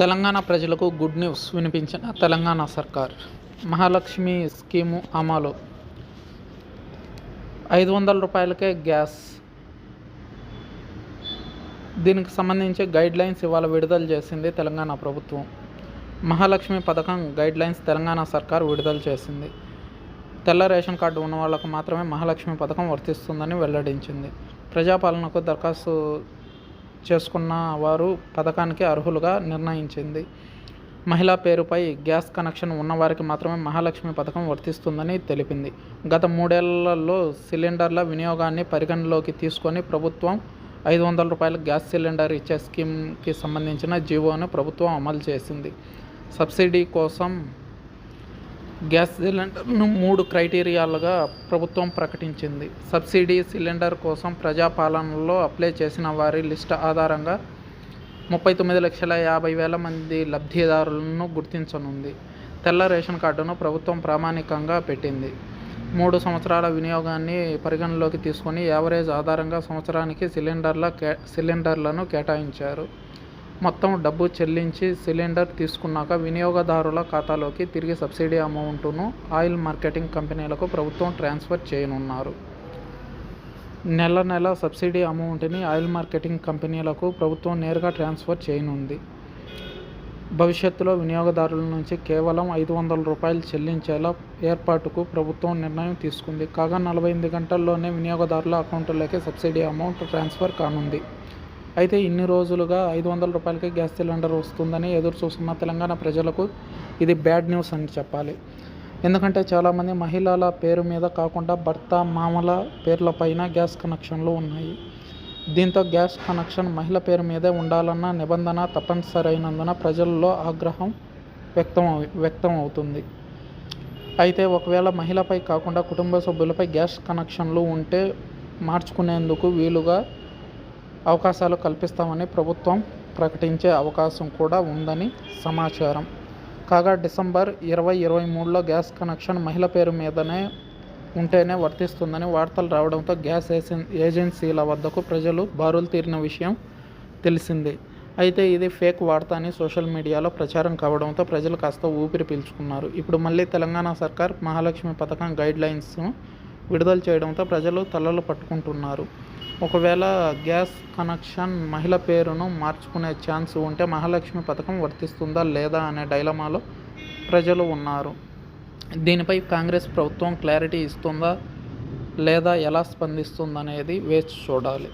తెలంగాణ ప్రజలకు good news వినిపించిన తెలంగాణ సర్కార్. మహాలక్ష్మి స్కీము అమలు. 500 రూపాయలకే గ్యాస్. దీనికి సంబంధించి గైడ్లైన్స్ ఇవాళ విడుదల చేసింది తెలంగాణ ప్రభుత్వం. మహాలక్ష్మి పథకం గైడ్లైన్స్ తెలంగాణ సర్కార్ విడుదల చేసింది. తెల్ల రేషన్ కార్డు ఉన్న వాళ్లకు మాత్రమే మహాలక్ష్మి పథకం వర్తిస్తుందని వెల్లడించింది. ప్రజాపాలనకు దరఖాస్తు చేసుకున్న వారు పథకానికి అర్హులుగా నిర్ణయించింది. మహిళా పేరుపై గ్యాస్ కనెక్షన్ ఉన్నవారికి మాత్రమే మహాలక్ష్మి పథకం వర్తిస్తుందని తెలిపింది. గత 3 ఏళ్లలో సిలిండర్ల వినియోగాన్ని పరిగణలోకి తీసుకొని ప్రభుత్వం 500 రూపాయల గ్యాస్ సిలిండర్ ఇచ్చే స్కీమ్కి సంబంధించిన జీవోను ప్రభుత్వం అమలు చేసింది. సబ్సిడీ కోసం గ్యాస్ సిలిండర్ను 3 క్రైటీరియాలుగా ప్రభుత్వం ప్రకటించింది. సబ్సిడీ సిలిండర్ కోసం ప్రజాపాలనలో అప్లై చేసిన వారి లిస్టు ఆధారంగా 39,50,000 మంది లబ్ధిదారులను గుర్తించనుంది. తెల్ల రేషన్ కార్డును ప్రభుత్వం ప్రామాణికంగా పెట్టింది. 3 సంవత్సరాల వినియోగాన్ని పరిగణలోకి తీసుకొని యావరేజ్ ఆధారంగా సంవత్సరానికి సిలిండర్లను కేటాయించారు. మొత్తం డబ్బు చెల్లించి సిలిండర్ తీసుకున్నాక వినియోగదారుల ఖాతాలోకి తిరిగి సబ్సిడీ అమౌంట్ను ఆయిల్ మార్కెటింగ్ కంపెనీలకు ప్రభుత్వం ట్రాన్స్ఫర్ చేయనున్నారు. నెల సబ్సిడీ అమౌంట్ని ఆయిల్ మార్కెటింగ్ కంపెనీలకు ప్రభుత్వం నేరుగా ట్రాన్స్ఫర్ చేయనుంది. భవిష్యత్తులో వినియోగదారుల నుంచి కేవలం 500 రూపాయలు చెల్లించేలా ఏర్పాటుకు ప్రభుత్వం నిర్ణయం తీసుకుంది. కాగా 48 గంటల్లోనే వినియోగదారుల అకౌంట్లోకి సబ్సిడీ అమౌంట్ ట్రాన్స్ఫర్ కానుంది. అయితే ఇన్ని రోజులుగా 500 రూపాయలకే గ్యాస్ సిలిండర్ వస్తుందని ఎదురు చూస్తున్న తెలంగాణ ప్రజలకు ఇది బ్యాడ్ న్యూస్ అని చెప్పాలి. ఎందుకంటే చాలామంది మహిళల పేరు మీద కాకుండా భర్త, మామల పేర్లపైన గ్యాస్ కనెక్షన్లు ఉన్నాయి. దీంతో గ్యాస్ కనెక్షన్ మహిళ పేరు మీదే ఉండాలన్న నిబంధన తప్పనిసరైనందున ప్రజల్లో ఆగ్రహం వ్యక్తం అవుతుంది. అయితే ఒకవేళ మహిళపై కాకుండా కుటుంబ సభ్యులపై గ్యాస్ కనెక్షన్లు ఉంటే మార్చుకునేందుకు వీలుగా అవకాశాలు కల్పిస్తామని ప్రభుత్వం ప్రకటించే అవకాశం కూడా ఉందని సమాచారం. కాగా డిసెంబర్ 2023లో గ్యాస్ కనెక్షన్ మహిళ పేరు మీదనే ఉంటేనే వర్తిస్తుందని వార్తలు రావడంతో గ్యాస్ ఏజెన్సీల వద్దకు ప్రజలు బారులు తీరిన విషయం తెలిసిందే. అయితే ఇది ఫేక్ వార్త అని సోషల్ మీడియాలో ప్రచారం కావడంతో ప్రజలు కాస్త ఊపిరి పీల్చుకున్నారు. ఇప్పుడు మళ్ళీ తెలంగాణ సర్కార్ మహాలక్ష్మి పథకం గైడ్లైన్స్ను విడుదల చేయడంతో ప్రజలు తలలు పట్టుకుంటున్నారు. ఒకవేళ గ్యాస్ కనెక్షన్ మహిళ పేరును మార్చుకునే ఛాన్స్ ఉంటే మహాలక్ష్మి పథకం వర్తిస్తుందా లేదా అనే డైలమాలో ప్రజలు ఉన్నారు. దీనిపై కాంగ్రెస్ ప్రభుత్వం క్లారిటీ ఇస్తుందా లేదా ఎలా స్పందిస్తుందనేది వేచి చూడాలి.